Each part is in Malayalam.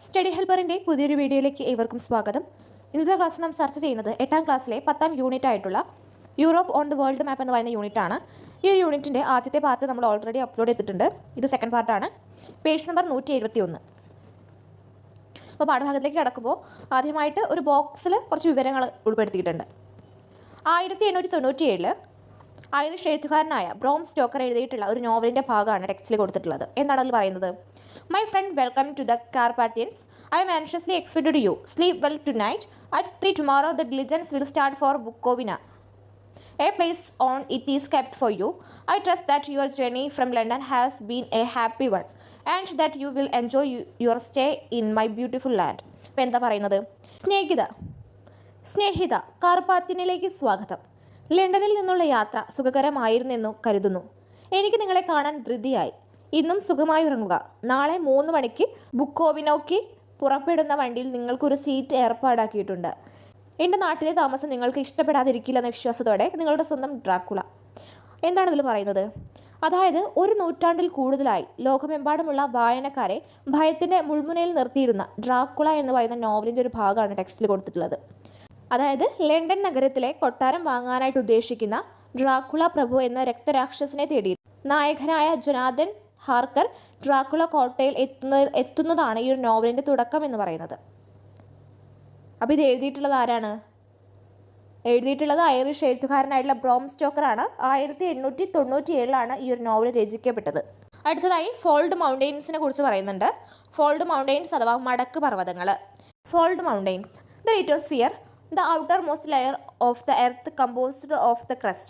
സ്റ്റഡി ഹെൽപ്പറിൻ്റെ പുതിയൊരു വീഡിയോയിലേക്ക് ഏവർക്കും സ്വാഗതം. ഇന്നത്തെ ക്ലാസ് നാം ചർച്ച ചെയ്യുന്നത് 8ാം ക്ലാസ്സിലെ 10ാം യൂണിറ്റ് ആയിട്ടുള്ള Europe on the world map എന്ന് പറയുന്ന യൂണിറ്റാണ്. ഈ ഒരു യൂണിറ്റിൻ്റെ ആദ്യത്തെ പാർട്ട് നമ്മൾ ഓൾറെഡി അപ്ലോഡ് ചെയ്തിട്ടുണ്ട്. ഇത് സെക്കൻഡ് പാർട്ടാണ്. Page number 171. അപ്പോൾ പാഠഭാഗത്തിലേക്ക് കടക്കുമ്പോൾ ആദ്യമായിട്ട് ഒരു ബോക്സിൽ കുറച്ച് വിവരങ്ങൾ ഉൾപ്പെടുത്തിയിട്ടുണ്ട്. 1897 ഐറിഷ് എഴുത്തുകാരനായ ബ്രോം സ്റ്റോക്കർ എഴുതിയിട്ടുള്ള ഒരു നോവലിൻ്റെ ഭാഗമാണ് ടെക്സ്റ്റിൽ കൊടുത്തിട്ടുള്ളത്. എന്താണ് അതിൽ പറയുന്നത്? My friend, welcome to the Carpathians. I am anxiously expected you. Sleep well tonight. At 3 tomorrow, the diligence will start for Bukovina. A place on it is kept for you. I trust that your journey from London has been a happy one and that you will enjoy your stay in my beautiful land. ഇപ്പോൾ എന്താ പറയുന്നത്? സ്നേഹിത, കാർപാത്യനിലേക്ക് സ്വാഗതം. ലണ്ടനിൽ നിന്നുള്ള യാത്ര സുഖകരമായിരുന്നെന്നു കരുതുന്നു. എനിക്ക് നിങ്ങളെ കാണാൻ ധൃതിയായി. ഇന്നും സുഖമായി ഉറങ്ങുക. നാളെ 3 മണിക്ക് ബുക്കോവിനോയ്ക്ക് പുറപ്പെടുന്ന വണ്ടിയിൽ നിങ്ങൾക്കൊരു സീറ്റ് ഏർപ്പാടാക്കിയിട്ടുണ്ട്. എൻ്റെ നാട്ടിലെ താമസം നിങ്ങൾക്ക് ഇഷ്ടപ്പെടാതിരിക്കില്ലെന്ന വിശ്വാസത്തോടെ നിങ്ങളുടെ സ്വന്തം ഡ്രാക്കുള. എന്താണ് ഇതിൽ പറയുന്നത്? അതായത് ഒരു നൂറ്റാണ്ടിൽ കൂടുതലായി ലോകമെമ്പാടുമുള്ള വായനക്കാരെ ഭയത്തിൻ്റെ മുൾമുനയിൽ നിർത്തിയിരുന്ന ഡ്രാക്കുള എന്ന് പറയുന്ന നോവലിൻ്റെ ഒരു ഭാഗമാണ് ടെക്സ്റ്റിൽ കൊടുത്തിട്ടുള്ളത്. അതായത് ലണ്ടൻ നഗരത്തിലെ കൊട്ടാരം വാങ്ങാനായിട്ട് ഉദ്ദേശിക്കുന്ന ഡ്രാക്കുള പ്രഭു എന്ന രക്തരാക്ഷസനെ തേടി നായകനായ ജൊനാഥൻ ഹാർക്കർ ഡ്രാക്കുള കോട്ടയിൽ എത്തുന്നതാണ് ഈ ഒരു നോവലിൻ്റെ തുടക്കം എന്ന് പറയുന്നത്. അപ്പോൾ ഇത് എഴുതിയിട്ടുള്ളത് ആരാണ്? എഴുതിയിട്ടുള്ളത് ഐറിഷ് എഴുത്തുകാരനായിട്ടുള്ള ബ്രോം സ്റ്റോക്കറാണ്. 1897 ഈ ഒരു നോവൽ രചിക്കപ്പെട്ടത്. അടുത്തതായി ഫോൾഡ് മൗണ്ടെയിൻസിനെ കുറിച്ച് പറയുന്നുണ്ട്. ഫോൾഡ് മൗണ്ടെയിൻസ് അഥവാ മടക്ക് പർവ്വതങ്ങൾ. Fold mountains, the lithosphere, the outermost layer of the earth composed of the crust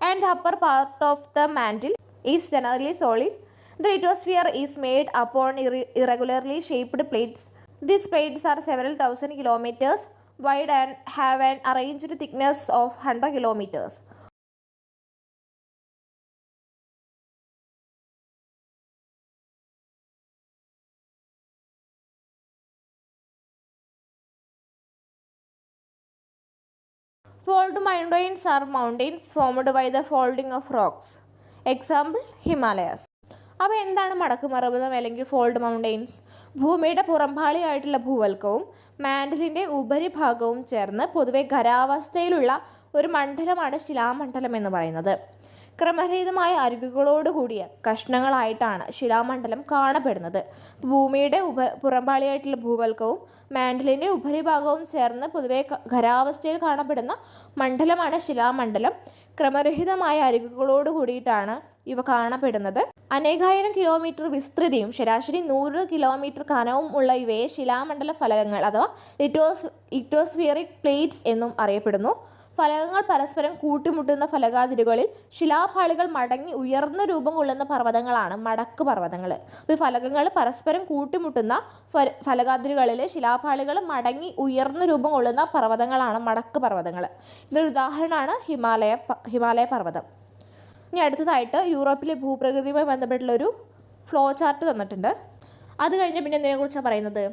and the upper part of the mantle is generally solid. The lithosphere is made upon irregularly shaped plates. These plates are several thousand kilometers wide and have an arranged thickness of 100 kilometers. Fold mountains are mountains formed by the folding of rocks. Example, Himalayas. അപ്പോൾ എന്താണ് മടക്ക് പർവ്വതം അല്ലെങ്കിൽ ഫോൾഡ് മൗണ്ടെയിൻസ്? ഭൂമിയുടെ പുറംപാളിയായിട്ടുള്ള ഭൂവൽക്കവും മാൻഡലിൻ്റെ ഉപരിഭാഗവും ചേർന്ന് പൊതുവെ ഖരാവസ്ഥയിലുള്ള ഒരു മണ്ഡലമാണ് ശിലാമണ്ഡലം എന്ന് പറയുന്നത്. ക്രമരഹിതമായ അരുവികളോടുകൂടിയ കഷ്ണങ്ങളായിട്ടാണ് ശിലാമണ്ഡലം കാണപ്പെടുന്നത്. ഭൂമിയുടെ പുറംപാളിയായിട്ടുള്ള ഭൂവൽക്കവും മാൻഡലിൻ്റെ ഉപരിഭാഗവും ചേർന്ന് പൊതുവെ ഖരാവസ്ഥയിൽ കാണപ്പെടുന്ന മണ്ഡലമാണ് ശിലാമണ്ഡലം. ക്രമരഹിതമായ അരുവികളോട് കൂടിയിട്ടാണ് ഇവ കാണപ്പെടുന്നത്. അനേകായിരം കിലോമീറ്റർ വിസ്തൃതിയും ശരാശരി 100 കിലോമീറ്റർ കനവും ഉള്ള ഇവയെ ശിലാമണ്ഡല ഫലകങ്ങൾ അഥവാ ലിറ്റോസ്ഫിയറിക് പ്ലേറ്റ്സ് എന്നും അറിയപ്പെടുന്നു. ഫലകങ്ങൾ പരസ്പരം കൂട്ടിമുട്ടുന്ന ഫലകാതിരുകളിൽ ശിലാപാളികൾ മടങ്ങി ഉയർന്ന രൂപം കൊള്ളുന്ന പർവ്വതങ്ങളാണ് മടക്ക് പർവ്വതങ്ങൾ. അപ്പോൾ ഈ ഫലകങ്ങൾ പരസ്പരം കൂട്ടിമുട്ടുന്ന ഫലകാതിരുകളിൽ ശിലാപാളികൾ മടങ്ങി ഉയർന്ന രൂപം കൊള്ളുന്ന പർവ്വതങ്ങളാണ് മടക്ക് പർവ്വതങ്ങൾ. ഇതൊരു ഉദാഹരണമാണ് ഹിമാലയ പർവ്വതം. ഇനി അടുത്തതായിട്ട് യൂറോപ്പിലെ ഭൂപ്രകൃതിയുമായി ബന്ധപ്പെട്ടുള്ളൊരു ഫ്ലോ ചാർട്ട് തന്നിട്ടുണ്ട്. അത് കഴിഞ്ഞ് പിന്നെ എന്തിനെക്കുറിച്ചാണ് പറയുന്നത്?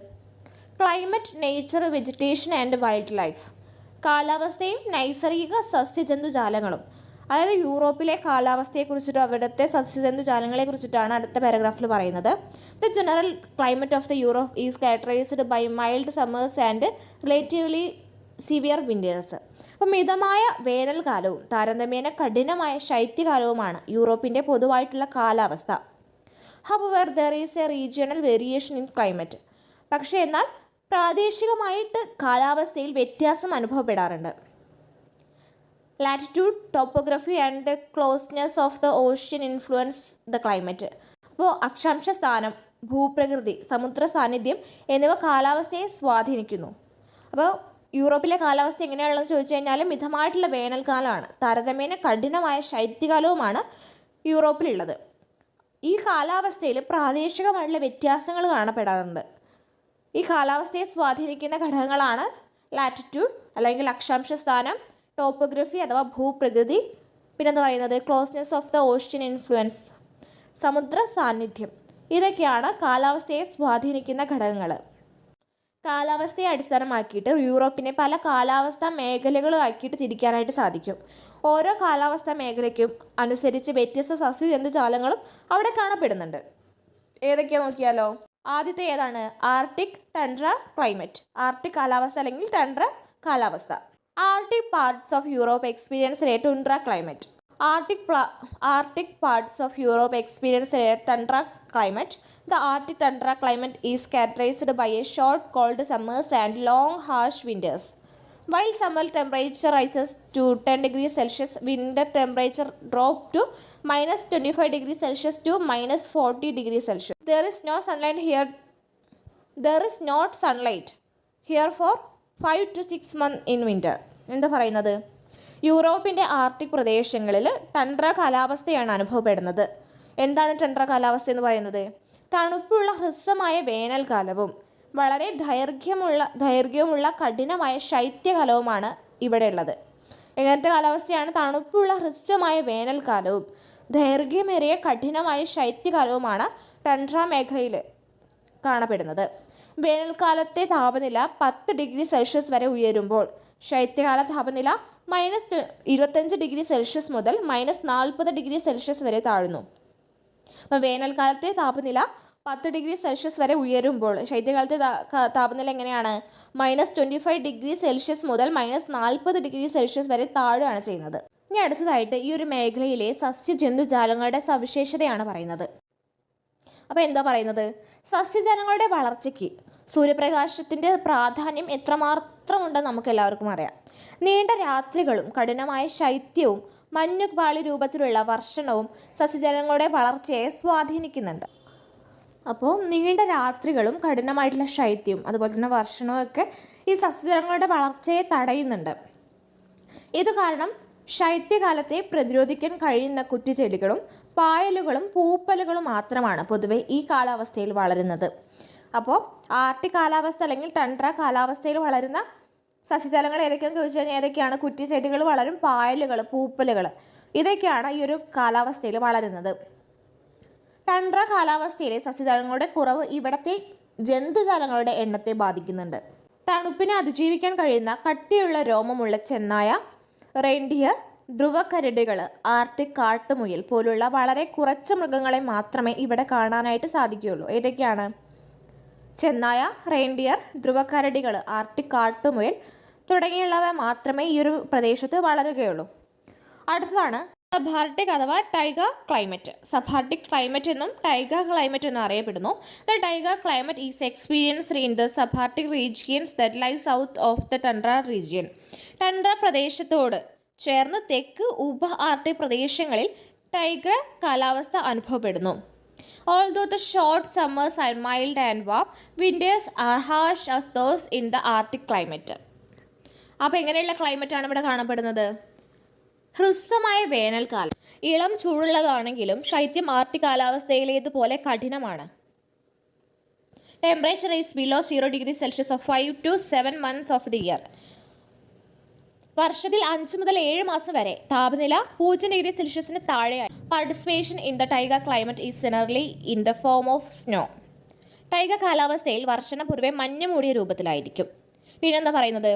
Climate, nature, vegetation and wild life. കാലാവസ്ഥയും നൈസർഗിക സസ്യജന്തുജാലങ്ങളും. അതായത് യൂറോപ്പിലെ കാലാവസ്ഥയെക്കുറിച്ചിട്ടും അവിടുത്തെ സസ്യജന്തുജാലങ്ങളെക്കുറിച്ചിട്ടാണ് അടുത്ത പാരഗ്രാഫിൽ പറയുന്നത്. The general climate of the Europe is characterised by mild summers and relatively severe winters. അപ്പോൾ മിതമായ വേനൽക്കാലവും താരതമ്യേന കഠിനമായ ശൈത്യകാലവുമാണ് യൂറോപ്പിൻ്റെ പൊതുവായിട്ടുള്ള കാലാവസ്ഥ. However there is a regional variation in climate. പക്ഷേ എന്നാൽ പ്രാദേശികമായിട്ട് കാലാവസ്ഥയിൽ വ്യത്യാസം അനുഭവപ്പെടാറുണ്ട്. Latitude, topography and the closeness of the ocean influence the climate. അപ്പോൾ അക്ഷാംശ സ്ഥാനം, ഭൂപ്രകൃതി, സമുദ്ര സാന്നിധ്യം എന്നിവ കാലാവസ്ഥയെ സ്വാധീനിക്കുന്നു. അപ്പോൾ യൂറോപ്പിലെ കാലാവസ്ഥ എങ്ങനെയാണെന്ന് ചോദിച്ചു കഴിഞ്ഞാൽ മിതമായിട്ടുള്ള വേനൽക്കാലമാണ്, താരതമ്യേന കഠിനമായ ശൈത്യകാലവുമാണ് യൂറോപ്പിലുള്ളത്. ഈ കാലാവസ്ഥയിൽ പ്രാദേശികമായിട്ടുള്ള വ്യത്യാസങ്ങൾ കാണപ്പെടാറുണ്ട്. ഈ കാലാവസ്ഥയെ സ്വാധീനിക്കുന്ന ഘടകങ്ങളാണ് ലാറ്റിറ്റ്യൂഡ് അല്ലെങ്കിൽ അക്ഷാംശ സ്ഥാനം, ടോപ്പോഗ്രഫി അഥവാ ഭൂപ്രകൃതി, പിന്നെന്താ പറയുന്നത് closeness of the ocean influence, സമുദ്ര സാന്നിധ്യം. ഇതൊക്കെയാണ് കാലാവസ്ഥയെ സ്വാധീനിക്കുന്ന ഘടകങ്ങൾ. കാലാവസ്ഥയെ അടിസ്ഥാനമാക്കിയിട്ട് യൂറോപ്പിനെ പല കാലാവസ്ഥാ മേഖലകളാക്കിയിട്ട് തിരിക്കാനായിട്ട് സാധിക്കും. ഓരോ കാലാവസ്ഥാ മേഖലയ്ക്കും അനുസരിച്ച് വ്യത്യസ്ത സസ്യജന്തുജാലങ്ങളും അവിടെ കാണപ്പെടുന്നുണ്ട്. ഏതൊക്കെയാ നോക്കിയാലോ? ആദ്യത്തെ ഏതാണ്? Arctic ടണ്ട്ര climate. ആർട്ടിക് കാലാവസ്ഥ അല്ലെങ്കിൽ ടണ്ട്ര കാലാവസ്ഥ. Arctic parts of Europe experience A Tundra climate. Arctic parts of Europe experience a tundra climate. The Arctic tundra climate is characterized by a short, cold summers and long, harsh winters. While summer temperature rises to 10 degrees Celsius, winter temperature drops to minus 25 degrees Celsius to minus 40 degrees Celsius. There is no sunlight here for 5 to 6 months in winter. എന്താ പറയുന്നത്? യൂറോപ്പിൻ്റെ ആർട്ടിക് പ്രദേശങ്ങളിൽ ടണ്ട്ര കാലാവസ്ഥയാണ് അനുഭവപ്പെടുന്നത്. എന്താണ് ടണ്ട്ര കാലാവസ്ഥ എന്ന് പറയുന്നത്? തണുപ്പുള്ള ഹ്രസ്വമായ വേനൽക്കാലവും വളരെ ദൈർഘ്യമുള്ള കഠിനമായ ശൈത്യകാലവുമാണ് ഇവിടെ ഉള്ളത്. എങ്ങനത്തെ കാലാവസ്ഥയാണ്? തണുപ്പുള്ള ഹ്രസ്വമായ വേനൽക്കാലവും ദൈർഘ്യമേറിയ കഠിനമായ ശൈത്യകാലവുമാണ് ടണ്ട്ര മേഖലയിൽ കാണപ്പെടുന്നത്. വേനൽക്കാലത്തെ താപനില 10 ഡിഗ്രി സെൽഷ്യസ് വരെ ഉയരുമ്പോൾ ശൈത്യകാല താപനില -25 ഡിഗ്രി സെൽഷ്യസ് മുതൽ -40 ഡിഗ്രി സെൽഷ്യസ് വരെ താഴുന്നു. അപ്പോൾ വേനൽക്കാലത്തെ താപനില 10 ഡിഗ്രി സെൽഷ്യസ് വരെ ഉയരുമ്പോൾ ശൈത്യകാലത്തെ താപനില എങ്ങനെയാണ്? -25 ഡിഗ്രി സെൽഷ്യസ് മുതൽ -40 ഡിഗ്രി സെൽഷ്യസ് വരെ താഴുകയാണ് ചെയ്യുന്നത്. ഇനി അടുത്തതായിട്ട് ഈ ഒരു മേഖലയിലെ സസ്യജന്തുജാലങ്ങളുടെ സവിശേഷതയാണ് പറയുന്നത്. അപ്പോൾ എന്താ പറയുന്നത്? സസ്യജാലങ്ങളുടെ വളർച്ചയ്ക്ക് സൂര്യപ്രകാശത്തിൻ്റെ പ്രാധാന്യം എത്രമാത്രമുണ്ടെന്ന് നമുക്ക് എല്ലാവർക്കും അറിയാം. നീണ്ട രാത്രികളും കഠിനമായ ശൈത്യവും മഞ്ഞുപാളി രൂപത്തിലുള്ള വർഷണവും സസ്യജാലങ്ങളുടെ വളർച്ചയെ സ്വാധീനിക്കുന്നുണ്ട്. അപ്പോൾ നീണ്ട രാത്രികളും കഠിനമായിട്ടുള്ള ശൈത്യവും അതുപോലെ തന്നെ വർഷണവും ഒക്കെ ഈ സസ്യജാലങ്ങളുടെ വളർച്ചയെ തടയുന്നുണ്ട്. ഇത് കാരണം ശൈത്യകാലത്തെ പ്രതിരോധിക്കാൻ കഴിയുന്ന കുറ്റിച്ചെടികളും പായലുകളും പൂപ്പലുകളും മാത്രമാണ് പൊതുവെ ഈ കാലാവസ്ഥയിൽ വളരുന്നത്. അപ്പോൾ ആർട്ടിക് കാലാവസ്ഥ അല്ലെങ്കിൽ ടണ്ട്ര കാലാവസ്ഥയിൽ വളരുന്ന സസ്യജാലങ്ങൾ ഏതൊക്കെയാണെന്ന് ചോദിച്ചു കഴിഞ്ഞാൽ ഏതൊക്കെയാണ്? കുറ്റിച്ചെടികൾ വളരും, പായലുകൾ, പൂപ്പലുകൾ, ഇതൊക്കെയാണ് ഈ ഒരു കാലാവസ്ഥയിൽ വളരുന്നത്. ടണ്ട്ര കാലാവസ്ഥയിലെ സസ്യജാലങ്ങളുടെ കുറവ് ഇവിടത്തെ ജന്തുജാലങ്ങളുടെ എണ്ണത്തെ ബാധിക്കുന്നുണ്ട്. തണുപ്പിനെ അതിജീവിക്കാൻ കഴിയുന്ന കട്ടിയുള്ള രോമമുള്ള ചെന്നായ, റെയിൻഡിയർ, ധ്രുവക്കരടികൾ, ആർട്ടിക് കാട്ടുമുയൽ പോലുള്ള വളരെ കുറച്ച് മൃഗങ്ങളെ മാത്രമേ ഇവിടെ കാണാനായിട്ട് സാധിക്കുകയുള്ളൂ. ഏതൊക്കെയാണ്? ചെന്നായ, റെയിൻഡിയർ, ധ്രുവക്കരടികൾ, ആർട്ടിക് കാട്ടുമുയൽ തുടങ്ങിയുള്ളവ മാത്രമേ ഈ ഒരു പ്രദേശത്ത് വളരുകയുള്ളൂ. അടുത്തതാണ് സബാർട്ടിക് അഥവാ ടൈഗ ക്ലൈമറ്റ്. സബാർട്ടിക് ക്ലൈമറ്റ് എന്നും ടൈഗ ക്ലൈമറ്റ് എന്നും അറിയപ്പെടുന്നു. The taiga climate is experienced in the subarctic regions that lie south of the tundra region. Tundra പ്രദേശത്തോട് ചേർന്ന് തെക്ക് ഉപ ആർട്ടിക് പ്രദേശങ്ങളിൽ ടൈഗ കാലാവസ്ഥ അനുഭവപ്പെടുന്നു. Although the short summers are mild and warm, winters are harsh as those in the Arctic climate. അപ്പോൾ എങ്ങനെയുള്ള ക്ലൈമറ്റാണ് ഇവിടെ കാണപ്പെടുന്നത്? ഹ്രസ്വമായ വേനൽക്കാലം ഇളം ചൂടുള്ളതാണെങ്കിലും ശൈത്യം ആർട്ടിക് കാലാവസ്ഥയിലേതുപോലെ കഠിനമാണ്. Temperature is below 0 degree Celsius of 5 to 7 months of the year. വർഷത്തിൽ 5 മുതൽ 7 മാസം വരെ താപനില 0 ഡിഗ്രി സെൽഷ്യസിന് താഴെയായി. Participation in the taiga climate is generally in the form of snow. Taiga കാലാവസ്ഥയിൽ വർഷണം പൊതുവെ മഞ്ഞ് മൂടിയ രൂപത്തിലായിരിക്കും. പിന്നെന്താ പറയുന്നത്?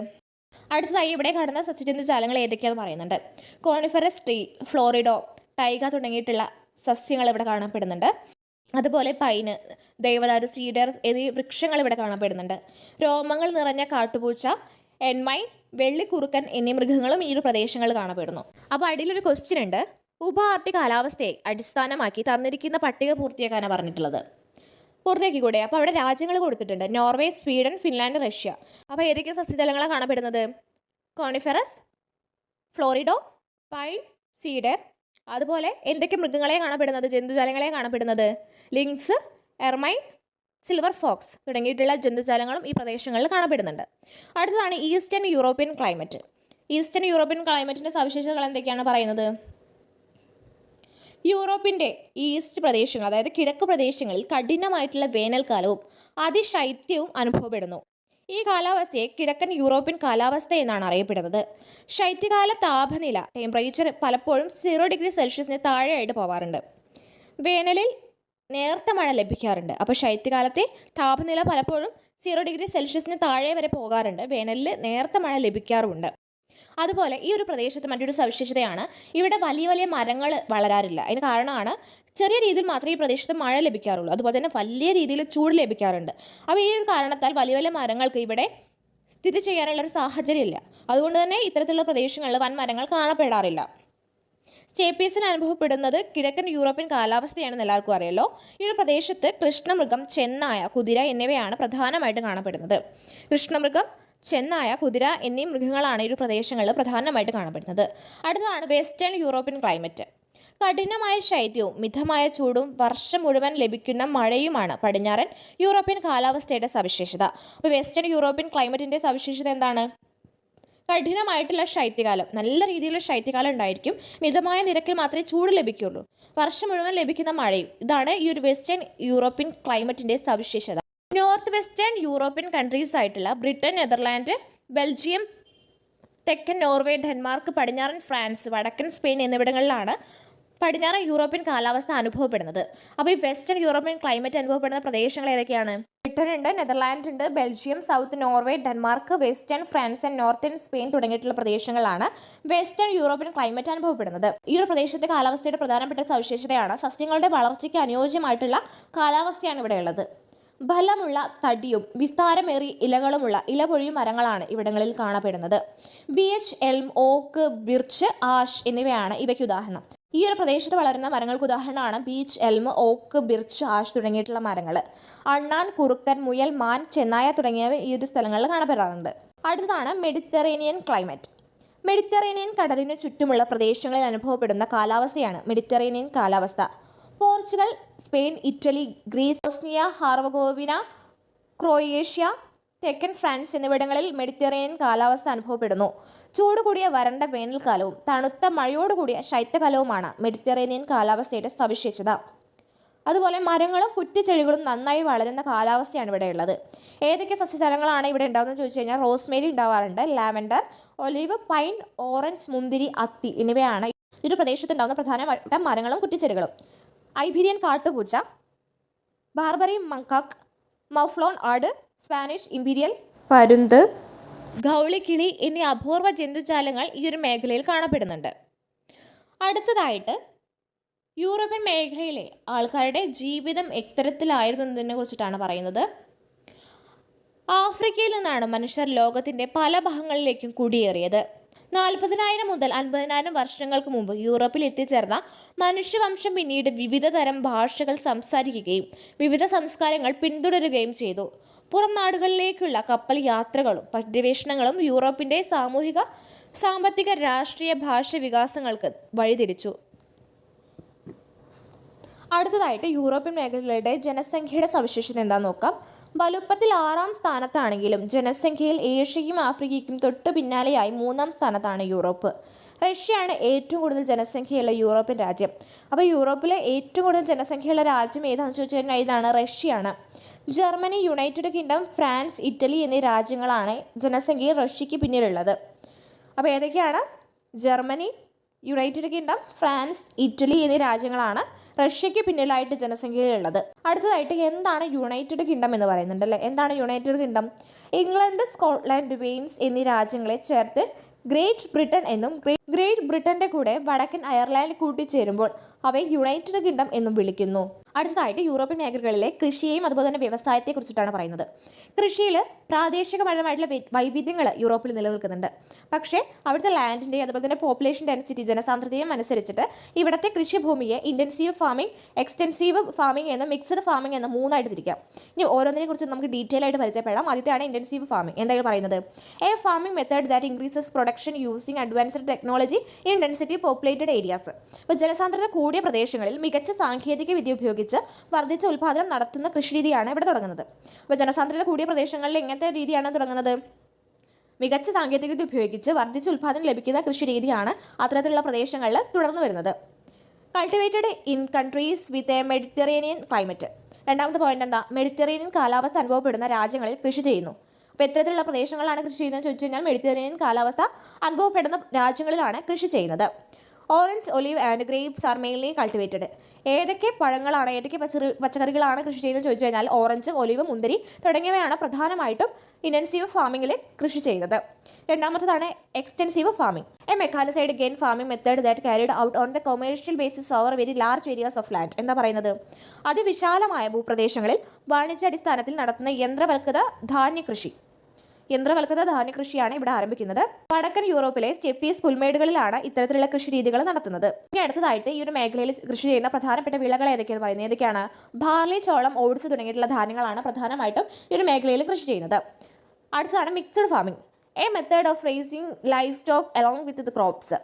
അടുത്തതായി ഇവിടെ കാണുന്ന സസ്യജന്തുജാലങ്ങൾ ഏതൊക്കെയാണെന്ന് പറയുന്നുണ്ട്. കോണിഫറസ് ട്രീ, ഫ്ലോറിഡോ, ടൈഗ തുടങ്ങിയിട്ടുള്ള സസ്യങ്ങൾ ഇവിടെ കാണപ്പെടുന്നുണ്ട്. അതുപോലെ പൈന്, ദേവദാരു, സീഡർ എന്നീ വൃക്ഷങ്ങൾ ഇവിടെ കാണപ്പെടുന്നുണ്ട്. രോമങ്ങൾ നിറഞ്ഞ കാട്ടുപൂച്ച, എൻമൈൻ, വെള്ളിക്കുറുക്കൻ എന്നീ മൃഗങ്ങളും ഈ ഒരു പ്രദേശങ്ങളിൽ കാണപ്പെടുന്നു. അപ്പോൾ അടിയിലൊരു ക്വസ്റ്റ്യൻ ഉണ്ട്. ഉപ ആർട്ടിക് കാലാവസ്ഥയെ അടിസ്ഥാനമാക്കി തന്നിരിക്കുന്ന പട്ടിക പൂർത്തിയാക്കാനാണ് പറഞ്ഞിട്ടുള്ളത്. പൂർത്തിയാക്കിക്കൂടെ? അപ്പോൾ അവിടെ രാജ്യങ്ങൾ കൊടുത്തിട്ടുണ്ട്. Norway, Sweden, Finland, Russia. അപ്പോൾ ഏതൊക്കെ സസ്യജാലങ്ങളാണ് കാണപ്പെടുന്നത്? കോണിഫറസ്, ഫ്ലോറിഡോ, പൈൻ, സീഡർ. അതുപോലെ എന്തൊക്കെ മൃഗങ്ങളെ കാണപ്പെടുന്നത്? ജന്തുജാലങ്ങളെ കാണപ്പെടുന്നത്? ലിങ്സ്, എർമൈൻ, സിൽവർ ഫോക്സ് തുടങ്ങിയിട്ടുള്ള ജന്തുജാലങ്ങളും ഈ പ്രദേശങ്ങളിൽ കാണപ്പെടുന്നുണ്ട്. അടുത്തതാണ് eastern European climate. Eastern European ക്ലൈമറ്റിൻ്റെ സവിശേഷതകൾ എന്തൊക്കെയാണ് പറയുന്നത്? യൂറോപ്പിൻ്റെ ഈസ്റ്റ് പ്രദേശങ്ങൾ, അതായത് കിഴക്ക് പ്രദേശങ്ങളിൽ കഠിനമായിട്ടുള്ള വേനൽക്കാലവും അതിശൈത്യവും അനുഭവപ്പെടുന്നു. ഈ കാലാവസ്ഥയെ കിഴക്കൻ യൂറോപ്യൻ കാലാവസ്ഥ എന്നാണ് അറിയപ്പെടുന്നത്. ശൈത്യകാല താപനില ടെമ്പറേച്ചർ പലപ്പോഴും 0 ഡിഗ്രി സെൽഷ്യസിന് താഴെയായിട്ട് പോകാറുണ്ട്. വേനലിൽ നേർത്ത മഴ ലഭിക്കാറുണ്ട്. അപ്പോൾ ശൈത്യകാലത്തെ താപനില പലപ്പോഴും 0 ഡിഗ്രി സെൽഷ്യസിന് താഴെ വരെ പോകാറുണ്ട്. വേനലിൽ നേർത്ത മഴ ലഭിക്കാറുമുണ്ട്. അതുപോലെ ഈ ഒരു പ്രദേശത്ത് മറ്റൊരു സവിശേഷതയാണ്, ഇവിടെ വലിയ വലിയ മരങ്ങൾ വളരാറില്ല. അതിന് കാരണമാണ് ചെറിയ രീതിയിൽ മാത്രമേ ഈ പ്രദേശത്ത് മഴ ലഭിക്കാറുള്ളൂ. അതുപോലെ തന്നെ വലിയ രീതിയിൽ ചൂട് ലഭിക്കാറുണ്ട്. അപ്പോൾ ഈ ഒരു കാരണത്താൽ വലിയ വലിയ മരങ്ങൾക്ക് ഇവിടെ സ്ഥിതി ചെയ്യാനുള്ളൊരു സാഹചര്യമില്ല. അതുകൊണ്ട് തന്നെ ഇത്തരത്തിലുള്ള പ്രദേശങ്ങളിൽ വൻ മരങ്ങൾ കാണപ്പെടാറില്ല. സ്റ്റേപ്പീസിന് അനുഭവപ്പെടുന്നത് കിഴക്കൻ യൂറോപ്യൻ കാലാവസ്ഥയാണെന്ന് എല്ലാവർക്കും അറിയാലോ. ഈ ഒരു പ്രദേശത്ത് കൃഷ്ണമൃഗം, ചെന്നായ, കുതിര എന്നിവയാണ് പ്രധാനമായിട്ടും കാണപ്പെടുന്നത്. കൃഷ്ണമൃഗം, ചെന്നായ, കുതിര എന്നീ മൃഗങ്ങളാണ് ഈ ഒരു പ്രദേശങ്ങളിൽ പ്രധാനമായിട്ട് കാണപ്പെടുന്നത്. അടുത്തതാണ് വെസ്റ്റേൺ യൂറോപ്യൻ ക്ലൈമറ്റ്. കഠിനമായ ശൈത്യവും മിതമായ ചൂടും വർഷം മുഴുവൻ ലഭിക്കുന്ന മഴയുമാണ് പടിഞ്ഞാറൻ യൂറോപ്യൻ കാലാവസ്ഥയുടെ സവിശേഷത. അപ്പോൾ വെസ്റ്റേൺ യൂറോപ്യൻ ക്ലൈമറ്റിൻ്റെ സവിശേഷത എന്താണ്? കഠിനമായിട്ടുള്ള ശൈത്യകാലം, നല്ല രീതിയിലുള്ള ശൈത്യകാലം ഉണ്ടായിരിക്കും. മിതമായ നിരക്കിൽ മാത്രമേ ചൂട് ലഭിക്കുകയുള്ളൂ. വർഷം മുഴുവൻ ലഭിക്കുന്ന മഴയും. ഇതാണ് ഈ ഒരു വെസ്റ്റേൺ യൂറോപ്യൻ ക്ലൈമറ്റിൻ്റെ സവിശേഷത. നോർത്ത് വെസ്റ്റേൺ യൂറോപ്യൻ കൺട്രീസ് ആയിട്ടുള്ള ബ്രിട്ടൻ, നെതർലാൻഡ്, ബെൽജിയം, തെക്കൻ നോർവേ, ഡെൻമാർക്ക്, പടിഞ്ഞാറൻ ഫ്രാൻസ്, വടക്കൻ സ്പെയിൻ എന്നിവിടങ്ങളിലാണ് പടിഞ്ഞാറൻ യൂറോപ്യൻ കാലാവസ്ഥ അനുഭവപ്പെടുന്നത്. അപ്പോൾ ഈ വെസ്റ്റേൺ യൂറോപ്യൻ ക്ലൈമറ്റ് അനുഭവപ്പെടുന്ന പ്രദേശങ്ങൾ ഏതൊക്കെയാണ്? ബ്രിട്ടൻ ഉണ്ട്, നെതർലാൻഡ് ഉണ്ട്, Belgium, south Norway, Denmark, western France and northern Spain തുടങ്ങിയിട്ടുള്ള പ്രദേശങ്ങളാണ് വെസ്റ്റേൺ യൂറോപ്യൻ ക്ലൈമറ്റ് അനുഭവപ്പെടുന്നത്. ഈ ഒരു പ്രദേശത്തെ കാലാവസ്ഥയുടെ പ്രധാനപ്പെട്ട സവിശേഷതയാണ് സസ്യങ്ങളുടെ വളർച്ചയ്ക്ക് അനുയോജ്യമായിട്ടുള്ള കാലാവസ്ഥയാണ് ഇവിടെ ഉള്ളത്. ബലമുള്ള തടിയും വിസ്താരമേറിയ ഇലകളുമുള്ള ഇലപൊഴിയും മരങ്ങളാണ് ഇവിടങ്ങളിൽ കാണപ്പെടുന്നത്. ബീച്ച്, എൽം, ഓക്ക്, ബിർച്ച്, ആഷ് എന്നിവയാണ് ഇവയ്ക്ക് ഉദാഹരണം. ഈ ഒരു പ്രദേശത്ത് വളരുന്ന മരങ്ങൾക്ക് ഉദാഹരണമാണ് ബീച്ച്, എൽം, ഓക്ക്, ബിർച്ച്, ആഷ് തുടങ്ങിയിട്ടുള്ള മരങ്ങൾ. അണ്ണാൻ, കുറുക്കൻ, മുയൽ, മാൻ, ചെന്നായ തുടങ്ങിയവ ഈ ഒരു സ്ഥലങ്ങളിൽ കാണപ്പെടാറുണ്ട്. അടുത്തതാണ് മെഡിറ്ററേനിയൻ ക്ലൈമറ്റ്. മെഡിറ്ററേനിയൻ കടലിന് ചുറ്റുമുള്ള പ്രദേശങ്ങളിൽ അനുഭവപ്പെടുന്ന കാലാവസ്ഥയാണ് മെഡിറ്ററേനിയൻ കാലാവസ്ഥ. Portugal, Spain, Italy, Greece, Bosnia, Herzegovina, Croatia, തെക്കൻ ഫ്രാൻസ് എന്നിവിടങ്ങളിൽ മെഡിറ്ററേനിയൻ കാലാവസ്ഥ അനുഭവപ്പെടുന്നു. ചൂട് കൂടിയ വരണ്ട വേനൽക്കാലവും തണുത്ത മഴയോടുകൂടിയ ശൈത്യകാലവുമാണ് മെഡിറ്ററേനിയൻ കാലാവസ്ഥയുടെ സവിശേഷത. അതുപോലെ മരങ്ങളും കുറ്റിച്ചെടികളും നന്നായി വളരുന്ന കാലാവസ്ഥയാണ് ഇവിടെ ഉള്ളത്. ഏതൊക്കെ സസ്യജാലങ്ങളാണ് ഇവിടെ ഉണ്ടാകുന്നത് ചോദിച്ചു കഴിഞ്ഞാൽ റോസ്മേരി ഉണ്ടാവാറുണ്ട്, ലാവൻഡർ, ഒലിവ്, പൈൻ, ഓറഞ്ച്, മുന്തിരി, അത്തി എന്നിവയാണ് ഈ ഒരു പ്രദേശത്ത് ഉണ്ടാകുന്ന പ്രധാനപ്പെട്ട മരങ്ങളും കുറ്റിച്ചെടികളും. ഐബീരിയൻ കാട്ടുപൂച്ച, ബാർബറി മക്കാക്ക്, മഫ്ലോൺ ആട്, സ്പാനിഷ് ഇമ്പീരിയൽ പരുന്ത്, ഗൗളിക്കിളി എന്നീ അപൂർവ ജന്തുജാലങ്ങൾ ഈ ഒരു മേഖലയിൽ കാണപ്പെടുന്നുണ്ട്. അടുത്തതായിട്ട് യൂറോപ്യൻ മേഖലയിലെ ആൾക്കാരുടെ ജീവിതം എത്തരത്തിലായിരുന്നു എന്നതിനെ കുറിച്ചിട്ടാണ് പറയുന്നത്. ആഫ്രിക്കയിൽ നിന്നാണ് മനുഷ്യർ ലോകത്തിൻ്റെ പല ഭാഗങ്ങളിലേക്കും കുടിയേറിയത്. 40,000 മുതൽ 50,000 വർഷങ്ങൾക്ക് മുമ്പ് യൂറോപ്പിൽ എത്തിച്ചേർന്ന മനുഷ്യവംശം പിന്നീട് വിവിധ തരം ഭാഷകൾ സംസാരിക്കുകയും വിവിധ സംസ്കാരങ്ങൾ പിന്തുടരുകയും ചെയ്തു. പുറം നാടുകളിലേക്കുള്ള കപ്പൽ യാത്രകളും പര്യവേഷണങ്ങളും യൂറോപ്പിൻ്റെ സാമൂഹിക, സാമ്പത്തിക, രാഷ്ട്രീയ, ഭാഷ വികാസങ്ങൾക്ക് വഴിതിരിച്ചു. അടുത്തതായിട്ട് യൂറോപ്യൻ മേഖലകളുടെ ജനസംഖ്യയുടെ സവിശേഷത എന്താണെന്ന് നോക്കാം. വലുപ്പത്തിൽ 6ാം സ്ഥാനത്താണെങ്കിലും ജനസംഖ്യയിൽ ഏഷ്യയും ആഫ്രിക്കയ്ക്കും തൊട്ടു പിന്നാലെയായി 3ാം സ്ഥാനത്താണ് യൂറോപ്പ്. റഷ്യയാണ് ഏറ്റവും കൂടുതൽ ജനസംഖ്യയുള്ള യൂറോപ്യൻ രാജ്യം. അപ്പോൾ യൂറോപ്പിലെ ഏറ്റവും കൂടുതൽ ജനസംഖ്യയുള്ള രാജ്യം ഏതാണെന്ന് ചോദിച്ചു കഴിഞ്ഞാൽ ഇതാണ്, റഷ്യയാണ്. Germany, United Kingdom, France, Italy എന്നീ രാജ്യങ്ങളാണ് ജനസംഖ്യയിൽ റഷ്യയ്ക്ക് പിന്നിലുള്ളത്. അപ്പോൾ ഏതൊക്കെയാണ്? Germany, United Kingdom, France, Italy എന്നീ രാജ്യങ്ങളാണ് റഷ്യയ്ക്ക് പിന്നിലായിട്ട് ജനസംഖ്യയിലുള്ളത്. അടുത്തതായിട്ട് എന്താണ് യുണൈറ്റഡ് കിങ്ഡം എന്ന് പറയുന്നുണ്ടല്ലേ. എന്താണ് United kingdom? England, Scotland, Wales എന്നീ രാജ്യങ്ങളെ ചേർത്ത് ഗ്രേറ്റ് ബ്രിട്ടൻ എന്നും ഗ്രേറ്റ് ബ്രിട്ടൻ്റെ കൂടെ വടക്കൻ അയർലാൻഡ് കൂട്ടിച്ചേരുമ്പോൾ അവയെ യുണൈറ്റഡ് കിങ്ഡം എന്നും വിളിക്കുന്നു. അടുത്തതായിട്ട് യൂറോപ്യൻ മേഖലകളിലെ കൃഷിയെയും അതുപോലെ തന്നെ വ്യവസായത്തെക്കുറിച്ചിട്ടാണ് പറയുന്നത്. കൃഷിയിൽ പ്രാദേശികപരമായിട്ടുള്ള വൈവിധ്യങ്ങൾ യൂറോപ്പിൽ നിലനിൽക്കുന്നുണ്ട്. പക്ഷേ അവിടുത്തെ ലാൻഡിൻ്റെയും അതുപോലെ തന്നെ പോപ്പുലേഷൻ ഡെൻസിറ്റി, ജനസാന്ദ്രതയും അനുസരിച്ചിട്ട് ഇവിടുത്തെ കൃഷിഭൂമിയെ ഇൻറ്റൻസീവ് ഫാമിംഗ്, എക്സ്റ്റെൻസീവ് ഫാമിംഗ് എന്നും മിക്സഡ് ഫാമിംഗ് എന്ന 3ആയിട്ട് തിരിക്കാം. ഇനി ഓരോന്നിനെ കുറിച്ച് നമുക്ക് ഡീറ്റെയിൽ ആയിട്ട് പരിചയപ്പെടാം. ആദ്യത്തെയാണ് ഇൻറ്റൻസീവ് ഫാമിംഗ്. എന്താണ് പറയുന്നത്? A farming method that increases production using advanced technology in density populated areas. അപ്പോൾ ജനസാന്ദ്രത കൂടിയ പ്രദേശങ്ങളിൽ മികച്ച സാങ്കേതിക വിദ്യ ഉപയോഗിച്ച് വർദ്ധിച്ച ഉൽപ്പാദനം നടത്തുന്ന കൃഷിരീതിയാണ് ഇവിടെ തുടങ്ങുന്നത്. അപ്പോൾ ജനസാന്ദ്രത കൂടിയ പ്രദേശങ്ങളിൽ എങ്ങനത്തെ രീതിയാണ് തുടങ്ങുന്നത്? മികച്ച സാങ്കേതികവിദ്യ ഉപയോഗിച്ച് വർദ്ധിച്ച ഉൽപ്പാദനം ലഭിക്കുന്ന കൃഷിരീതിയാണ് അത്തരത്തിലുള്ള പ്രദേശങ്ങളിൽ തുടർന്നു വരുന്നത്. Cultivated in countries with a Mediterranean climate. രണ്ടാമത്തെ പോയിന്റ് എന്താ? മെഡിറ്ററേനിയൻ കാലാവസ്ഥ അനുഭവപ്പെടുന്ന രാജ്യങ്ങളിൽ കൃഷി ചെയ്യുന്നു. അപ്പോൾ എത്തരത്തിലുള്ള പ്രദേശങ്ങളിലാണ് കൃഷി ചെയ്യുന്നത് ചോദിച്ചു കഴിഞ്ഞാൽ മെഡിറ്ററേനിയൻ കാലാവസ്ഥ അനുഭവപ്പെടുന്ന രാജ്യങ്ങളിലാണ് കൃഷി ചെയ്യുന്നത്. Orange, olive and grapes R mainly cultivated. ഏതൊക്കെ പഴങ്ങളാണ്, ഏതൊക്കെ പച്ചക്കറികളാണ് കൃഷി ചെയ്യുന്നത് ചോദിച്ചു കഴിഞ്ഞാൽ ഓറഞ്ച്, ഒലിവ്, മുന്തിരി തുടങ്ങിയവയാണ് പ്രധാനമായിട്ടും ഇൻറ്റൻസീവ് ഫാമിങ്ങിൽ കൃഷി ചെയ്യുന്നത്. രണ്ടാമത്തേതാണ് extensive farming, a mechanised grain farming method that carried out on the commercial basis over very large areas of land. എന്താ പറയുന്നത്? അതിവിശാലമായ ഭൂപ്രദേശങ്ങളിൽ വാണിജ്യാടിസ്ഥാനത്തിൽ നടത്തുന്ന യന്ത്രവൽകൃത ധാന്യകൃഷിയാണ് ഇവിടെ ആരംഭിക്കുന്നത്. വടക്കൻ യൂറോപ്പിലെ സ്റ്റെപ്പീസ് പുൽമേടുകളിലാണ് ഇത്തരത്തിലുള്ള കൃഷി രീതികൾ നടത്തുന്നത്. ഇനി അടുത്തതായിട്ട് ഈ ഒരു മേഖലയിൽ കൃഷി ചെയ്യുന്ന പ്രധാനപ്പെട്ട വിളകൾ ഏതൊക്കെയെന്ന് പറയുന്നത് ഏതൊക്കെയാണ്? ബാർലി, ചോളം, ഓട്സ് തുടങ്ങിയിട്ടുള്ള ധാന്യങ്ങളാണ് പ്രധാനമായിട്ടും ഈ ഒരു മേഖലയിൽ കൃഷി ചെയ്യുന്നത്. അടുത്തതാണ് mixed farming, a method of raising livestock along with the crops.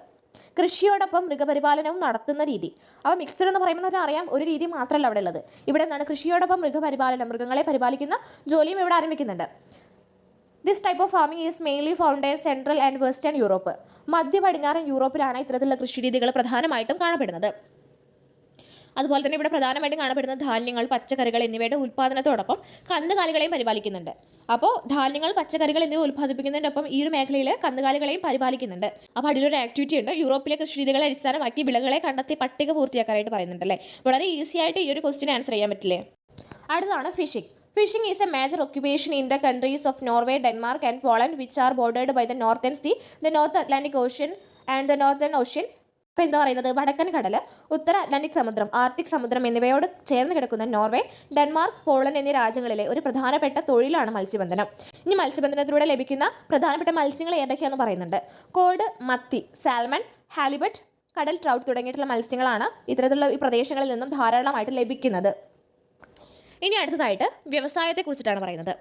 കൃഷിയോടൊപ്പം മൃഗപരിപാലനവും നടത്തുന്ന രീതി. അപ്പോൾ മിക്സഡ് എന്ന് പറയുമ്പോൾ അറിയാം, ഒരു രീതി മാത്രമല്ല അവിടെ ഉള്ളത്. ഇവിടെ എന്താണ്? കൃഷിയോടൊപ്പം മൃഗങ്ങളെ പരിപാലിക്കുന്ന ജോലിയും ഇവിടെ ആരംഭിക്കുന്നുണ്ട്. This type of farming is mainly found in central and western Europe. മധ്യ പടിഞ്ഞാറൻ യൂറോപ്പിലാണ് ഇത്തരത്തിലുള്ള കൃഷി രീതികൾ പ്രധാനമായിട്ടും കാണപ്പെടുന്നത്. അതുപോലെ തന്നെ ഇവിടെ പ്രധാനമായിട്ടും കാണപ്പെടുന്ന ധാന്യങ്ങൾ, പച്ചക്കറികൾ എന്നിവയുടെ ഉൽപ്പാദനത്തോടൊപ്പം കന്നുകാലികളെയും പരിപാലിക്കുന്നുണ്ട്. അപ്പോൾ ധാന്യങ്ങൾ, പച്ചക്കറികൾ എന്നിവ ഉൽപ്പാദിപ്പിക്കുന്നതിനൊപ്പം ഈ ഒരു മേഖലയിൽ കന്നുകാലികളെയും പരിപാലിക്കുന്നുണ്ട്. അപ്പോൾ അതിലൊരു ആക്ടിവിറ്റി ഉണ്ട്. യൂറോപ്പിലെ കൃഷി രീതികളെ അടിസ്ഥാനമാക്കി വിളകളെ കണ്ടെത്തി പട്ടിക പൂർത്തിയാക്കാനായിട്ട് പറയുന്നുണ്ടല്ലേ. വളരെ ഈസി ആയിട്ട് ഈ ഒരു ക്വസ്റ്റ്യൻ ആൻസർ ചെയ്യാൻ പറ്റില്ലേ. അടുത്താണ് phishing. Fishing is a major occupation in the countries of Norway, Denmark and Poland, which are bordered by the Northern Sea, the North Atlantic Ocean and the Northern Ocean. അപ്പോൾ എന്താ പറയുന്നത്? വടക്കൻ കടൽ, ഉത്തര അറ്റ്ലാന്റിക് സമുദ്രം, ആർട്ടിക് സമുദ്രം എന്നിവയോട് ചേർന്ന് കിടക്കുന്ന നോർവേ, ഡെൻമാർക്ക്, പോളണ്ട് എന്നീ രാജ്യങ്ങളിലെ ഒരു പ്രധാനപ്പെട്ട തൊഴിലാണ് മത്സ്യബന്ധനം. ഇനി മത്സ്യബന്ധനത്തിലൂടെ ലഭിക്കുന്ന പ്രധാനപ്പെട്ട മത്സ്യങ്ങൾ ഏതൊക്കെയാണെന്ന് പറയുന്നുണ്ട്. കോഡ്, മത്തി, സാൽമൺ, ഹാലിബട്ട്, കടൽ ട്രൗട്ട് തുടങ്ങിയിട്ടുള്ള മത്സ്യങ്ങളാണ് ഇത്തരത്തിലുള്ള ഈ പ്രദേശങ്ങളിൽ നിന്നും ധാരാളമായിട്ട് ലഭിക്കുന്നത്. ഇനി അടുത്തതായിട്ട് വ്യവസായത്തെക്കുറിച്ചിട്ടാണ് പറയുന്നത്.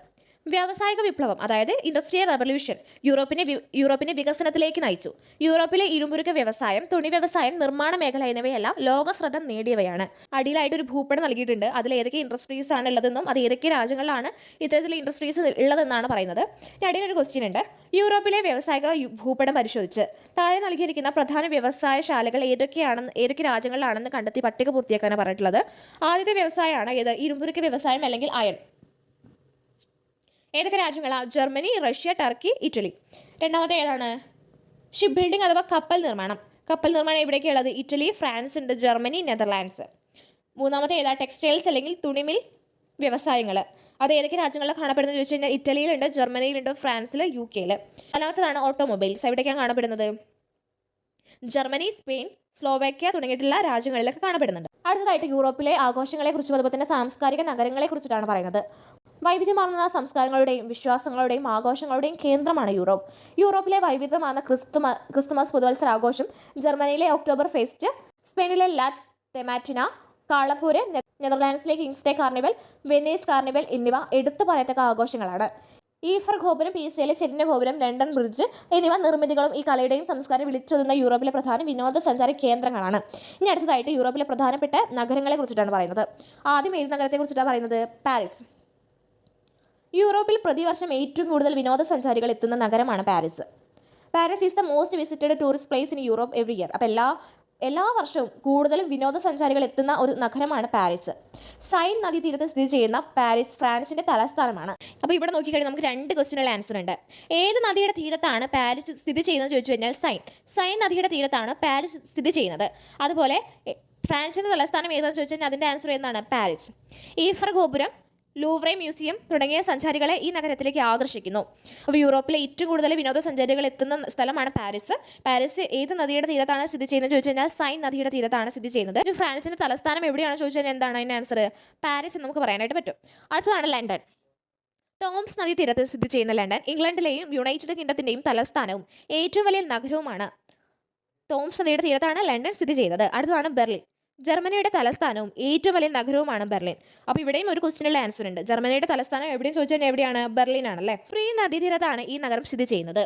വ്യാവസായിക വിപ്ലവം, അതായത് ഇൻഡസ്ട്രിയൽ റവല്യൂഷൻ യൂറോപ്പിനെ വികസനത്തിലേക്ക് നയിച്ചു. യൂറോപ്പിലെ ഇരുമ്പുരുക്ക വ്യവസായം, തുണി വ്യവസായം, നിർമ്മാണ മേഖല എന്നിവയെല്ലാം ലോകശ്രദ്ധ നേടിയവയാണ്. അടിയിലായിട്ട് ഒരു ഭൂപടം നൽകിയിട്ടുണ്ട്. അതിൽ ഏതൊക്കെ ഇൻഡസ്ട്രീസ് ആണ് ഉള്ളതെന്നും അത് ഏതൊക്കെ രാജ്യങ്ങളിലാണ് ഇത്തരത്തിലുള്ള ഇൻഡസ്ട്രീസ് ഉള്ളതെന്നാണ് പറയുന്നത്. അടിയിലൊരു ക്വസ്റ്റ്യൻ ഉണ്ട്. യൂറോപ്പിലെ വ്യാവസായിക ഭൂപടം പരിശോധിച്ച് താഴെ നൽകിയിരിക്കുന്ന പ്രധാന വ്യവസായശാലകൾ ഏതൊക്കെ രാജ്യങ്ങളിലാണെന്ന് കണ്ടെത്തി പട്ടിക പൂർത്തിയാക്കാനാണ് പറഞ്ഞിട്ടുള്ളത്. ആദ്യത്തെ വ്യവസായമാണ് ഏത്? ഇരുമ്പുരുക്ക വ്യവസായം അല്ലെങ്കിൽ അയൺ. ഏതൊക്കെ രാജ്യങ്ങളാണ്? Germany, Russia, Turkey, Italy. രണ്ടാമത്തെ ഏതാണ്? ഷിപ്പ് ബിൽഡിംഗ് അഥവാ കപ്പൽ നിർമ്മാണം. കപ്പൽ നിർമ്മാണം എവിടെയൊക്കെയുള്ളത്? ഇറ്റലി, ഫ്രാൻസ് ഉണ്ട്, ജർമ്മനി, നെതർലാൻഡ്സ്. മൂന്നാമത്തെ ഏതാ? ടെക്സ്റ്റൈൽസ് അല്ലെങ്കിൽ തുണിമിൽ വ്യവസായങ്ങൾ. അത് ഏതൊക്കെ രാജ്യങ്ങളിലാണ് കാണപ്പെടുന്നത് ചോദിച്ചു കഴിഞ്ഞാൽ ഇറ്റലിയിലുണ്ട്, ജർമ്മനിയിലുണ്ട്, ഫ്രാൻസിൽ, UK. നാലാമത്തതാണ് ഓട്ടോമൊബൈൽസ്. എവിടേക്കാണ് കാണപ്പെടുന്നത്? ജർമ്മനി, സ്പെയിൻ, സ്ലോവാക്യ തുടങ്ങിയിട്ടുള്ള രാജ്യങ്ങളിലൊക്കെ കാണപ്പെടുന്നുണ്ട്. അടുത്തതായിട്ട് യൂറോപ്പിലെ ആഘോഷങ്ങളെക്കുറിച്ചും അതുപോലെ തന്നെ സാംസ്കാരിക നഗരങ്ങളെക്കുറിച്ചിട്ടാണ് പറയുന്നത്. വൈവിധ്യമാർന്ന സംസ്കാരങ്ങളുടെയും വിശ്വാസങ്ങളുടെയും ആഘോഷങ്ങളുടെയും കേന്ദ്രമാണ് യൂറോപ്പ്. യൂറോപ്പിലെ വൈവിധ്യമാർന്ന ക്രിസ്തുമസ് പുതുവത്സരാഘോഷം, ജർമ്മനിയിലെ ഒക്ടോബർ ഫെസ്റ്റ്, സ്പെയിനിലെ ലാ ടെമാറ്റിന, കാളപ്പൂര്, നെതർലാൻഡ്സിലെ King's Day carnival, Venice carnival എന്നിവ എടുത്തു പറയത്തക്ക ആഘോഷങ്ങളാണ്. ഈഫർ ഗോപുരം, പീസയിലെ ചെരിഞ്ഞ ഗോപുരം, ലണ്ടൻ ബ്രിഡ്ജ് എന്നിവ നിർമ്മിതികളും ഈ കലയുടെയും സംസ്കാരം വിളിച്ചോതുന്ന യൂറോപ്പിലെ പ്രധാന വിനോദസഞ്ചാര കേന്ദ്രങ്ങളാണ്. ഇനി അടുത്തതായിട്ട് യൂറോപ്പിലെ പ്രധാനപ്പെട്ട നഗരങ്ങളെ കുറിച്ചിട്ടാണ് പറയുന്നത്. ആദ്യം ഏത് നഗരത്തെക്കുറിച്ചിട്ടാണ് പറയുന്നത്? പാരീസ്. യൂറോപ്പിൽ പ്രതിവർഷം ഏറ്റവും കൂടുതൽ വിനോദസഞ്ചാരികൾ എത്തുന്ന നഗരമാണ് Paris. Paris is the most visited tourist place in Europe every year. അപ്പോൾ എല്ലാ വർഷവും കൂടുതലും വിനോദസഞ്ചാരികൾ എത്തുന്ന ഒരു നഗരമാണ് പാരീസ്. സൈൻ നദീ തീരത്ത് സ്ഥിതി ചെയ്യുന്ന പാരീസ് ഫ്രാൻസിൻ്റെ തലസ്ഥാനമാണ്. അപ്പോൾ ഇവിടെ നോക്കിക്കഴിഞ്ഞാൽ നമുക്ക് 2 ക്വസ്റ്റിനുള്ള ആൻസർ ഉണ്ട്. ഏത് നദിയുടെ തീരത്താണ് പാരീസ് സ്ഥിതി ചെയ്യുന്നത് ചോദിച്ചു കഴിഞ്ഞാൽ സൈൻ നദിയുടെ തീരത്താണ് പാരീസ് സ്ഥിതി ചെയ്യുന്നത്. അതുപോലെ ഫ്രാൻസിൻ്റെ തലസ്ഥാനം ഏതാണെന്ന് ചോദിച്ചു കഴിഞ്ഞാൽ അതിൻ്റെ ആൻസർ ഏതാണ്? പാരീസ്. ഈഫർ ഗോപുരം, ലൂവ്രെ മ്യൂസിയം തുടങ്ങിയ സഞ്ചാരികളെ ഈ നഗരത്തിലേക്ക് ആകർഷിക്കുന്നു. അപ്പോൾ യൂറോപ്പിലെ ഏറ്റവും കൂടുതൽ വിനോദസഞ്ചാരികൾ എത്തുന്ന സ്ഥലമാണ് പാരീസ്. പാരീസ് ഏത് നദിയുടെ തീരത്താണ് സ്ഥിതി ചെയ്യുന്നത് ചോദിച്ചു കഴിഞ്ഞാൽ സൈൻ നദിയുടെ തീരത്താണ് സ്ഥിതി ചെയ്യുന്നത്. ഫ്രാൻസിൻ്റെ തലസ്ഥാനം എവിടെയാണെന്ന് ചോദിച്ചു കഴിഞ്ഞാൽ എന്താണ് അതിൻ്റെ ആൻസർ? പാരീസ് എന്ന് നമുക്ക് പറയാനായിട്ട് പറ്റും. അടുത്തതാണ് ലണ്ടൻ. ടോംസ് നദീ തീരത്ത് സ്ഥിതി ചെയ്യുന്ന ലണ്ടൻ ഇംഗ്ലണ്ടിലെയും യുണൈറ്റഡ് കിങ്ഡത്തിൻ്റെയും തലസ്ഥാനവും ഏറ്റവും വലിയ നഗരവുമാണ്. ടോംസ് നദിയുടെ തീരത്താണ് ലണ്ടൻ സ്ഥിതി ചെയ്യുന്നത്. അടുത്തതാണ് ബെർലിൻ. ജർമ്മനിയുടെ തലസ്ഥാനവും ഏറ്റവും വലിയ നഗരവുമാണ് ബെർലിൻ. അപ്പോൾ ഇവിടെയും ഒരു ക്വസ്റ്റിനുള്ള ആൻസർ ഉണ്ട്. ജർമ്മനിയുടെ തലസ്ഥാനം എവിടെയും ചോദിച്ചാൽ എവിടെയാണ്? ബെർലിൻ ആണല്ലേ. ഈ നദീതീരത്താണ് ഈ നഗരം സ്ഥിതി ചെയ്യുന്നത്.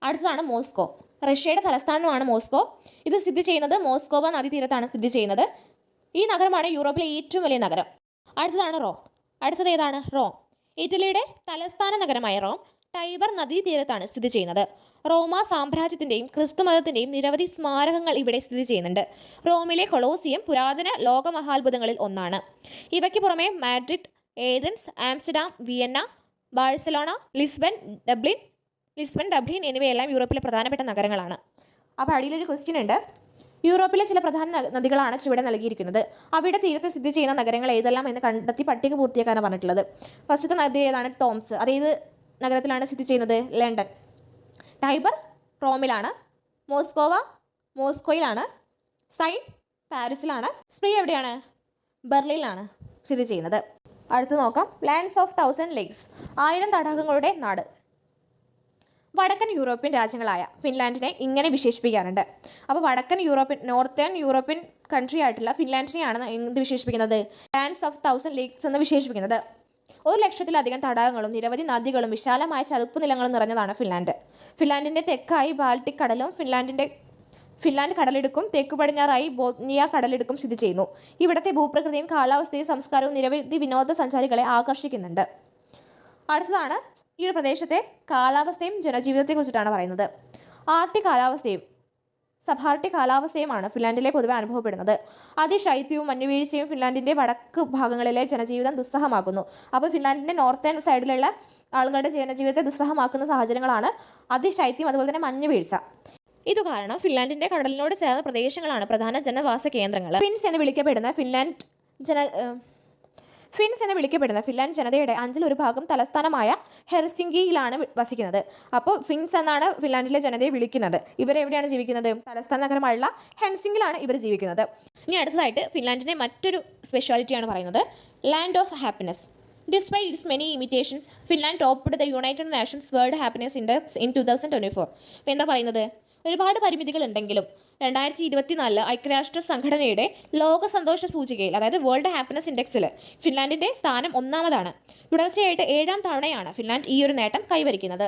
അടുത്തതാണ് മോസ്കോ. റഷ്യയുടെ തലസ്ഥാനമാണ് മോസ്കോ. ഇത് സ്ഥിതി ചെയ്യുന്നത് മോസ്കോവ നദീതീരത്താണ് സ്ഥിതി ചെയ്യുന്നത്. ഈ നഗരമാണ് യൂറോപ്പിലെ ഏറ്റവും വലിയ നഗരം. അടുത്തതാണ് റോം. അടുത്തത് ഏതാണ്? റോം. ഇറ്റലിയുടെ തലസ്ഥാന നഗരമായ റോം ടൈബർ നദീതീരത്താണ് സ്ഥിതി ചെയ്യുന്നത്. റോമ സാമ്രാജ്യത്തിൻ്റെയും ക്രിസ്തുമതത്തിൻ്റെയും നിരവധി സ്മാരകങ്ങൾ ഇവിടെ സ്ഥിതി ചെയ്യുന്നുണ്ട്. റോമിലെ കൊളോസിയം പുരാതന ലോകമഹാത്ഭുതങ്ങളിൽ ഒന്നാണ്. ഇവയ്ക്ക് പുറമെ Madrid, Athens, Amsterdam, Vienna, Barcelona, Lisbon, Dublin എന്നിവയെല്ലാം യൂറോപ്പിലെ പ്രധാനപ്പെട്ട നഗരങ്ങളാണ്. അപ്പോൾ അടിയിലൊരു ക്വസ്റ്റ്യൻ ഉണ്ട്. യൂറോപ്പിലെ ചില പ്രധാന നദികളാണ് ചുവടെ നൽകിയിരിക്കുന്നത്. അവയുടെ തീരത്ത് സ്ഥിതി ചെയ്യുന്ന നഗരങ്ങൾ ഏതെല്ലാം എന്ന് കണ്ടെത്തി പട്ടിക പൂർത്തിയാക്കാനാണ് പറഞ്ഞിട്ടുള്ളത്. ഫസ്റ്റത്തെ നദി ഏതാണ്? ടോംസ്. അതേത് നഗരത്തിലാണ് സ്ഥിതി ചെയ്യുന്നത്? ലണ്ടൻ. ടൈബർ റോമിലാണ്. മോസ്കോയിലാണ്. സൈൻ പാരീസിലാണ്. സ്പ്രീ എവിടെയാണ്? ബെർലിനിലാണ് സ്ഥിതി ചെയ്യുന്നത്. അടുത്ത് നോക്കാം. ലാൻഡ്സ് ഓഫ് 1000 ലേക്സ്, 1000 തടാകങ്ങളുടെ നാട്. വടക്കൻ യൂറോപ്യൻ രാജ്യങ്ങളായ ഫിൻലാൻഡിനെ ഇങ്ങനെ വിശേഷിപ്പിക്കാറുണ്ട്. അപ്പോൾ നോർത്തേൺ യൂറോപ്യൻ കൺട്രി ആയിട്ടുള്ള ഫിൻലാൻഡിനെയാണ് എന്ത് വിശേഷിപ്പിക്കുന്നത്? ലാൻഡ്സ് ഓഫ് 1000 ലേക്സ് എന്ന് വിശേഷിപ്പിക്കുന്നത്. 1,00,000-ലധികം തടാകങ്ങളും നിരവധി നദികളും വിശാലമായ ചതുപ്പ് നിലങ്ങളും നിറഞ്ഞതാണ് ഫിൻലാൻഡ്. ഫിൻലാൻഡിൻ്റെ തെക്കായി ബാൾട്ടിക് കടലും ഫിൻലാൻഡ് കടലിടുക്കും തെക്കു പടിഞ്ഞാറായി ബോത്നിയ കടലിടുക്കും സ്ഥിതി ചെയ്യുന്നു. ഇവിടുത്തെ ഭൂപ്രകൃതിയും കാലാവസ്ഥയും സംസ്കാരവും നിരവധി വിനോദസഞ്ചാരികളെ ആകർഷിക്കുന്നുണ്ട്. അടുത്തതാണ് ഈ ഒരു പ്രദേശത്തെ കാലാവസ്ഥയും ജനജീവിതത്തെക്കുറിച്ചിട്ടാണ് പറയുന്നത്. സബാർട്ടിക് കാലാവസ്ഥയുമാണ് ഫിൻലാൻഡിലെ പൊതുവെ അനുഭവപ്പെടുന്നത്. അതിശൈത്യവും മഞ്ഞുവീഴ്ചയും ഫിൻലാൻഡിൻ്റെ വടക്ക് ഭാഗങ്ങളിലെ ജനജീവിതം ദുസ്സഹമാക്കുന്നു. അപ്പോൾ ഫിൻലാൻഡിൻ്റെ നോർത്തേൺ സൈഡിലുള്ള ആളുകളുടെ ജനജീവിതത്തെ ദുസ്സഹമാക്കുന്ന സാഹചര്യങ്ങളാണ് അതിശൈത്യം, അതുപോലെ തന്നെ മഞ്ഞുവീഴ്ച. ഇത് കാരണം ഫിൻലാൻഡിൻ്റെ കടലിനോട് ചേർന്ന പ്രദേശങ്ങളാണ് പ്രധാന ജനവാസ കേന്ദ്രങ്ങൾ. ഫിൻസ് എന്ന് വിളിക്കപ്പെടുന്ന ഫിൻലാൻഡ് ജനതയുടെ 1/5 ഭാഗം തലസ്ഥാനമായ ഹെൽസിങ്കിയിലാണ് വസിക്കുന്നത്. അപ്പോൾ ഫിൻസ് എന്നാണ് ഫിൻലാൻഡിലെ ജനതയെ വിളിക്കുന്നത്. ഇവരെവിടെയാണ് ജീവിക്കുന്നത്? തലസ്ഥാന നഗരമായുള്ള ഹെൽസിങ്കിയിലാണ് ഇവർ ജീവിക്കുന്നത്. ഇനി അടുത്തതായിട്ട് ഫിൻലാൻഡിൻ്റെ മറ്റൊരു സ്പെഷ്യാലിറ്റിയാണ് പറയുന്നത് land of happiness. Despite its many limitations, Finland topped the United Nations World Happiness Index in 2024. അപ്പോൾ എന്താ പറയുന്നത്? ഒരുപാട് പരിമിതികൾ ഉണ്ടെങ്കിലും 2024 ഐക്യരാഷ്ട്ര സംഘടനയുടെ ലോക സന്തോഷ സൂചികയിൽ, അതായത് വേൾഡ് ഹാപ്പിനെസ് ഇൻഡെക്സിൽ ഫിൻലാൻഡിൻ്റെ സ്ഥാനം 1-ാമതാണ്. തുടർച്ചയായിട്ട് 7-ാം തവണയാണ് ഫിൻലാൻഡ് ഈ ഒരു നേട്ടം കൈവരിക്കുന്നത്.